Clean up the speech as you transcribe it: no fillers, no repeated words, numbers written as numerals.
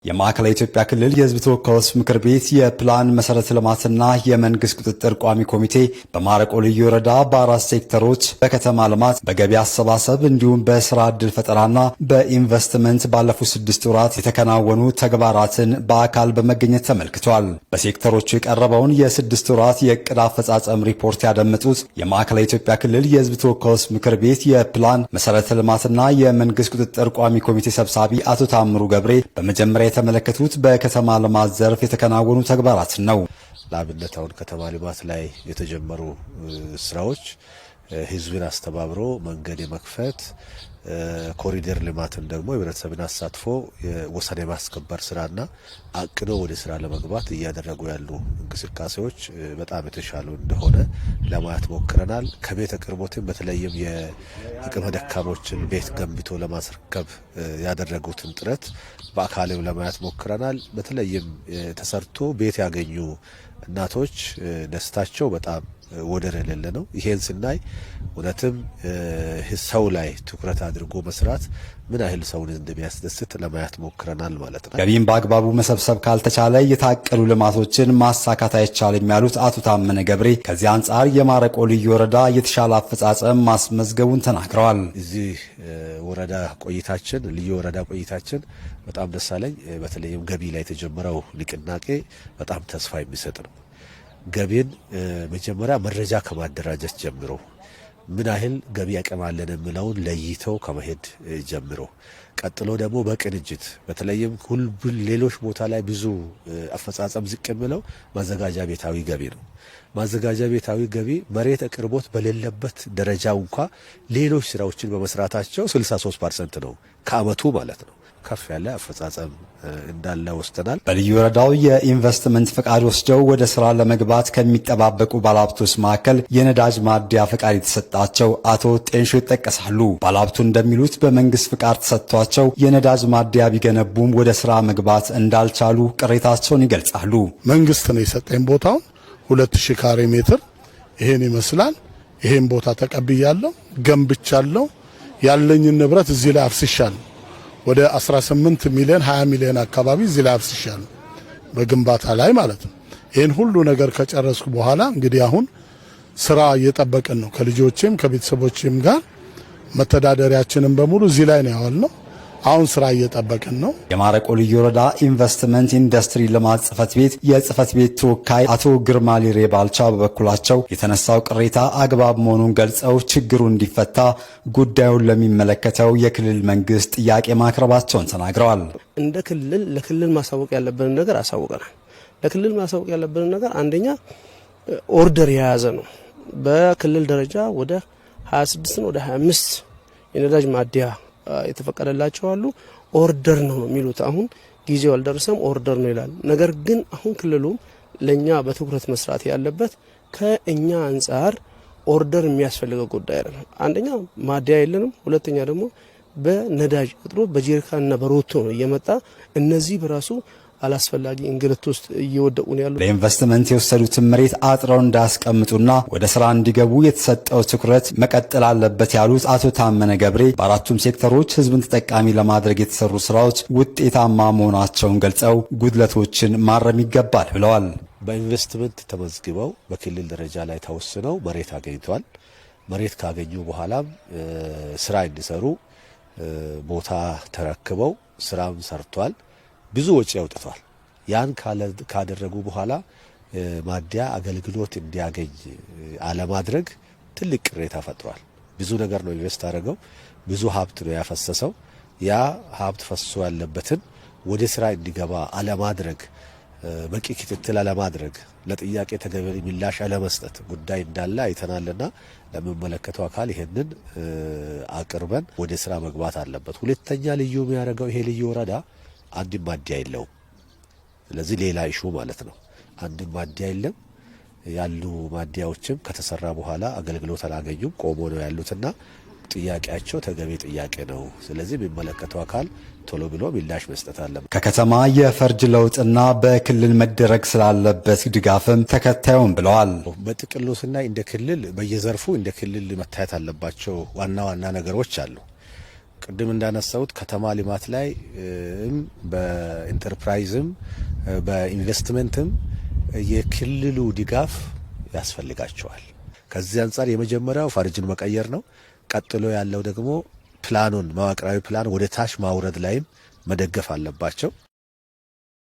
የማዕከላዊ ኢትዮጵያ ክልል የሕዝብ ተወካዮች ምክር ቤት የፕላን መሰረተ ልማትና የመንግስት ቁጥጥር ቋሚ ኮሚቴ በማረቆ ልዩ ወረዳ በአራት ሴክተሮች በከተማ ልማት፣ በገቢ አሰባሰብ እንዲሁም በስራ ዕድል ፈጠራና በኢንቨስትመንት ባለፉት 6 ወራት የተከናወኑ ተግባራትን በአካል በመገኘት ተመልክቷል። በሴክተሮቹ የቀረበውን የ6 ወራት የዕቅድ አፈጻጸም ሪፖርት ያደመጡት የማዕከላዊ ኢትዮጵያ ክልል የሕዝብ ተወካዮች ምክር ቤት የፕላን መሰረተ ልማትና የመንግስት ቁጥጥር ቋሚ ኮሚቴ ሰብሳቢ አቶ ታምሩ ገብሬ በመጀመሪያ የተመለከቱት በከተማ ልማት ዘርፍ የተከናወኑ ተግባራትን ነው። ለአብነት አሁን ከተማ ልማት ላይ የተጀመሩ ስራዎች ህዝብን አስተባብሮ መንገድ የመክፈት ኮሪደር ልማትን ደግሞ የህብረተሰብን አሳትፎ ወሰን የማስከበር ስራና አቅዶ ወደ ስራ ለመግባት እያደረጉ ያሉ እንቅስቃሴዎች በጣም የተሻሉ እንደሆነ ለማየት ሞክረናል። ከቤት አቅርቦትም በተለይም የአቅመ ደካሞችን ቤት ገንብቶ ለማስረከብ ያደረጉትን ጥረት በአካልም ለማየት ሞክረናል። በተለይም ተሰርቶ ቤት ያገኙ እናቶች ደስታቸው በጣም ወደር የሌለ ነው። ይሄን ስናይ እውነትም ሰው ላይ ትኩረት አድርጎ መስራት ምን ያህል ሰውን እንደሚያስደስት ለማየት ሞክረናል ማለት ነው። ገቢን በአግባቡ መሰብሰብ ካልተቻለ የታቀዱ ልማቶችን ማሳካት አይቻልም ያሉት አቶ ታመነ ገብሬ ከዚህ አንጻር የማረቆ ልዩ ወረዳ የተሻለ አፈጻጸም ማስመዝገቡን ተናግረዋል። እዚህ ወረዳ ቆይታችን ልዩ ወረዳ ቆይታችን በጣም ደስ አለኝ። በተለይም ገቢ ላይ የተጀመረው ንቅናቄ በጣም ተስፋ የሚሰጥ ነው። ገቢን መጀመሪያ መረጃ ከማደራጀት ጀምሮ ምን ያህል ገቢ አቅም አለን የሚለውን ለይተው ከመሄድ ጀምሮ ቀጥሎ ደግሞ በቅንጅት በተለይም ሌሎች ቦታ ላይ ብዙ አፈጻጸም ዝቅ የሚለው ማዘጋጃ ቤታዊ ገቢ ነው። ማዘጋጃ ቤታዊ ገቢ መሬት አቅርቦት በሌለበት ደረጃው እንኳ ሌሎች ስራዎችን በመስራታቸው 63% ነው ከአመቱ ማለት ነው። ከፍ ያለ አፈጻጸም እንዳለ ወስተናል። በልዩ ወረዳው የኢንቨስትመንት ፈቃድ ወስደው ወደ ስራ ለመግባት ከሚጠባበቁ ባለሀብቶች መካከል የነዳጅ ማደያ ፈቃድ የተሰጣቸው አቶ ጤንሾ ይጠቀሳሉ። ባለሀብቱ እንደሚሉት በመንግስት ፈቃድ ተሰጥቷቸው የነዳጅ ማደያ ቢገነቡም ወደ ስራ መግባት እንዳልቻሉ ቅሬታቸውን ይገልጻሉ። መንግስት ነው የሰጠኝ ቦታውን 2000 ካሬ ሜትር ይሄን ይመስላል። ይሄን ቦታ ተቀብያለሁ፣ ገንብቻለሁ። ያለኝን ንብረት እዚህ ላይ አፍስሻለሁ። ወደ 18 ሚሊዮን 20 ሚሊዮን አካባቢ እዚህ ላይ አፍስሻለሁ በግንባታ ላይ ማለት ነው። ይሄን ሁሉ ነገር ከጨረስኩ በኋላ እንግዲህ አሁን ስራ እየጠበቅን ነው። ከልጆቼም ከቤተሰቦቼም ጋር መተዳደሪያችንን በሙሉ እዚህ ላይ ነው ያዋልነው። አሁን ስራ እየጠበቅን ነው። የማረቆ ልዩ ወረዳ ኢንቨስትመንት ኢንዱስትሪ ልማት ጽህፈት ቤት የጽህፈት ቤት ተወካይ አቶ ግርማ ሊሬ ባልቻ በበኩላቸው የተነሳው ቅሬታ አግባብ መሆኑን ገልጸው ችግሩ እንዲፈታ ጉዳዩን ለሚመለከተው የክልል መንግስት ጥያቄ ማቅረባቸውን ተናግረዋል። እንደ ክልል ለክልል ማሳወቅ ያለብንን ነገር አሳውቀናል። ለክልል ማሳወቅ ያለብንን ነገር አንደኛ ኦርደር የያዘ ነው። በክልል ደረጃ ወደ 26 ነው ወደ 25 የነዳጅ ማደያ የተፈቀደላቸው አሉ። ኦርደር ነው የሚሉት። አሁን ጊዜው አልደረሰም ኦርደር ነው ይላል። ነገር ግን አሁን ክልሉም ለኛ በትኩረት መስራት ያለበት ከእኛ አንጻር ኦርደር የሚያስፈልገው ጉዳይ አይደለም። አንደኛ ማደያ የለንም፣ ሁለተኛ ደግሞ በነዳጅ ቁጥሩ በጀሪካንና በሮቶ ነው እየመጣ እነዚህ በራሱ አላስፈላጊ እንግልት ውስጥ እየወደቁ ነው ያሉት። ለኢንቨስትመንት የወሰዱትን መሬት አጥረው እንዳያስቀምጡና ወደ ስራ እንዲገቡ የተሰጠው ትኩረት መቀጠል አለበት ያሉት አቶ ታመነ ገብሬ በአራቱም ሴክተሮች ህዝብን ተጠቃሚ ለማድረግ የተሰሩ ስራዎች ውጤታማ መሆናቸውን ገልጸው ጉድለቶችን ማረም ይገባል ብለዋል። በኢንቨስትመንት ተመዝግበው በክልል ደረጃ ላይ ተወስነው መሬት አገኝተዋል። መሬት ካገኙ በኋላም ስራ እንዲሰሩ ቦታ ተረክበው ስራም ሰርቷል። ብዙ ወጪ ያውጥቷል። ያን ካደረጉ በኋላ ማደያ አገልግሎት እንዲያገኝ አለማድረግ ትልቅ ቅሬታ ፈጥሯል። ብዙ ነገር ነው ኢንቨስት አደረገው፣ ብዙ ሀብት ነው ያፈሰሰው። ያ ሀብት ፈሶ ያለበትን ወደ ስራ እንዲገባ አለማድረግ፣ በቂ ክትትል አለማድረግ፣ ለጥያቄ ተገቢ ምላሽ አለመስጠት ጉዳይ እንዳለ አይተናልና ለሚመለከተው አካል ይሄንን አቅርበን ወደ ስራ መግባት አለበት። ሁለተኛ ልዩ የሚያደርገው ይሄ ልዩ ወረዳ አንድም ማደያ የለውም። ስለዚህ ሌላ ኢሹ ማለት ነው። አንድም ማደያ የለም። ያሉ ማደያዎችም ከተሰራ በኋላ አገልግሎት አላገኙም፣ ቆሞ ነው ያሉትና ጥያቄያቸው ተገቢ ጥያቄ ነው። ስለዚህ የሚመለከተው አካል ቶሎ ብሎ ምላሽ መስጠት አለበት። ከከተማ የፈርጅ ለውጥና በክልል መደረግ ስላለበት ድጋፍም ተከታዩም ብለዋል። በጥቅሉ ስናይ እንደ ክልል በየዘርፉ እንደ ክልል መታየት አለባቸው ዋና ዋና ነገሮች አሉ። ቅድም እንዳነሳሁት ከተማ ልማት ላይ በኢንተርፕራይዝም በኢንቨስትመንትም የክልሉ ድጋፍ ያስፈልጋቸዋል። ከዚህ አንጻር የመጀመሪያው ፈርጅን መቀየር ነው። ቀጥሎ ያለው ደግሞ ፕላኑን መዋቅራዊ ፕላን ወደ ታች ማውረድ ላይም መደገፍ አለባቸው።